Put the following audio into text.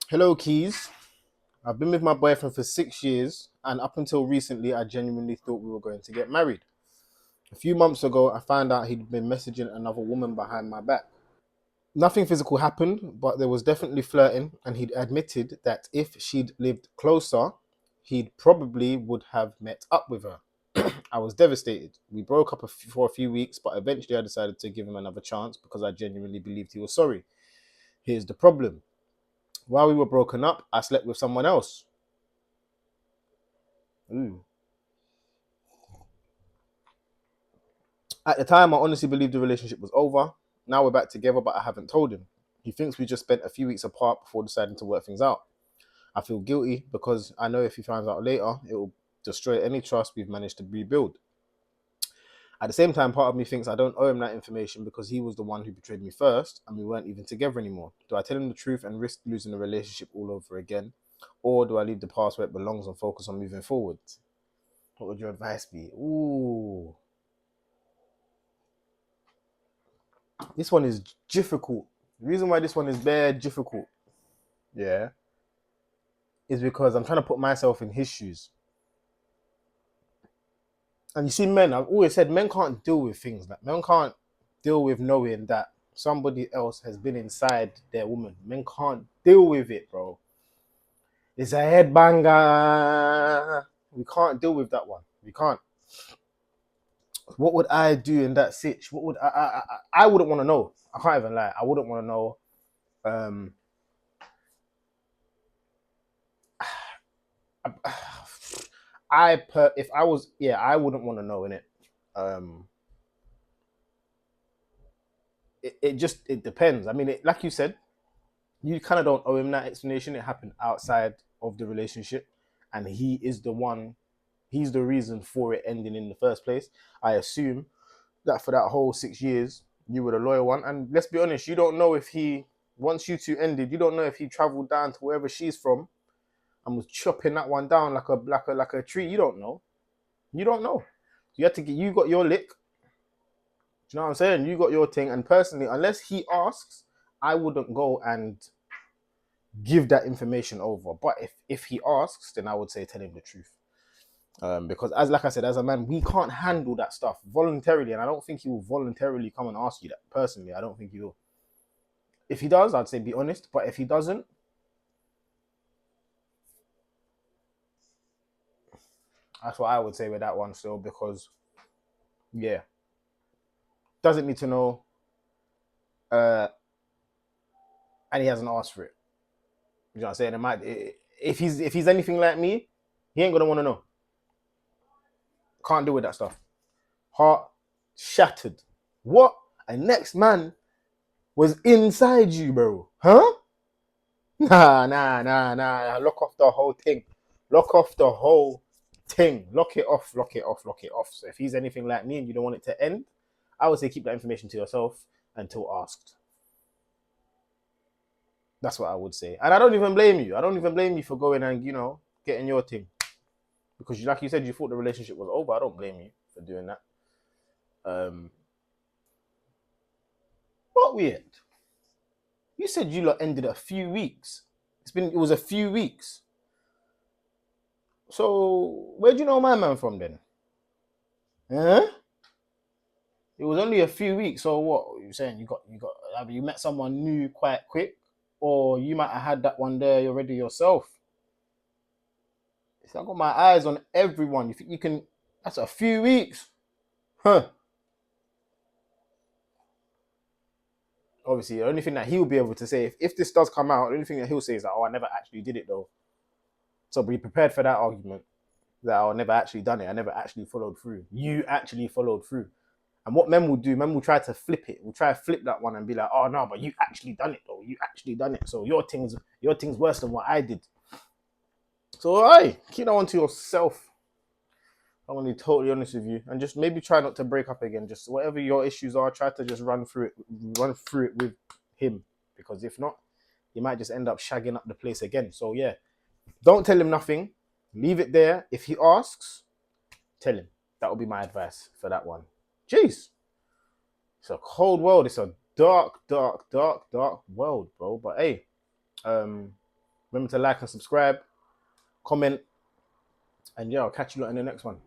Hello, Keeez. I've been with my boyfriend for 6 years, and up until recently, I genuinely thought we were going to get married. A few months ago, I found out he'd been messaging another woman behind my back. Nothing physical happened, but there was definitely flirting, and he'd admitted that if she'd lived closer, he'd probably would have met up with her. I was devastated. We broke up for a few weeks, but eventually I decided to give him another chance because I genuinely believed he was sorry. Here's the problem. While we were broken up, I slept with someone else. Ooh. At the time, I honestly believed the relationship was over. Now we're back together, but I haven't told him. He thinks we just spent a few weeks apart before deciding to work things out. I feel guilty because I know if he finds out later, it will destroy any trust we've managed to rebuild. At the same time, part of me thinks I don't owe him that information because he was the one who betrayed me first and we weren't even together anymore. Do I tell him the truth and risk losing the relationship all over again? Or do I leave the past where it belongs and focus on moving forward? What would your advice be? Ooh, this one is difficult. The reason why this one is very difficult, yeah, is because I'm trying to put myself in his shoes. And you see, men, I've always said men can't deal with things. Like men can't deal with knowing that somebody else has been inside their woman. Men can't deal with it, bro. It's a headbanger. We can't deal with that one. We can't. What would I do in that sitch? What would I wouldn't want to know. I can't even lie. I wouldn't want to know. Um, if I was, yeah, I wouldn't want to know in it. Um, it depends. I mean, like you said, you kind of don't owe him that explanation. It happened outside of the relationship, and he is the one. He's the reason for it ending in the first place. I assume that for that whole 6 years, you were the loyal one. And let's be honest, you don't know if he, once you two ended, you don't know if he traveled down to wherever she's from and was chopping that one down like a tree. You don't know. You don't know. You had to get. You got your lick. Do you know what I'm saying? You got your thing. And personally, unless he asks, I wouldn't go and give that information over. But if he asks, then I would say tell him the truth. Because as like I said, as a man, we can't handle that stuff voluntarily, and I don't think he will voluntarily come and ask you that. Personally, I don't think he will. If he does, I'd say be honest. But if he doesn't, that's what I would say with that one still. Because yeah, doesn't need to know, and he hasn't asked for it. You know what I'm saying? It might, if he's anything like me, he ain't gonna want to know. Can't deal with that stuff. Heart shattered. What? And next man was inside you, bro. Huh? Nah. Lock off the whole thing. Lock off the whole thing. Lock it off, lock it off, lock it off. So if he's anything like me and you don't want it to end, I would say keep that information to yourself until asked. That's what I would say. And I don't even blame you. I don't even blame you for going and, getting your thing. Because like you said, you thought the relationship was over. I don't blame you for doing that. Um, but weird. You said you lot ended a few weeks. It was a few weeks. So where do you know my man from then? Huh? It was only a few weeks. So what you saying? Have you met someone new quite quick, or you might have had that one there already yourself? I got my eyes on everyone. You think you can? That's a few weeks, huh? Obviously, the only thing that he'll be able to say if this does come out, the only thing that he'll say is that, "Oh, I never actually did it though." So be prepared for that argument. That I never actually done it. I never actually followed through. You actually followed through. And what men will do, men will try to flip it. We'll try to flip that one and be like, oh no, but you actually done it though. You actually done it. So your thing's worse than what I did. So hey, keep that one to yourself. I want to be totally honest with you. And just maybe try not to break up again. Just whatever your issues are, try to just run through it with him. Because if not, you might just end up shagging up the place again. So yeah. Don't tell him nothing. Leave it there. If he asks, tell him. That would be my advice for that one. Jeez. It's a cold world. It's a dark, dark, dark, dark world, bro. But hey, um, Remember to like and subscribe, comment, and yeah, I'll catch you lot in the next one.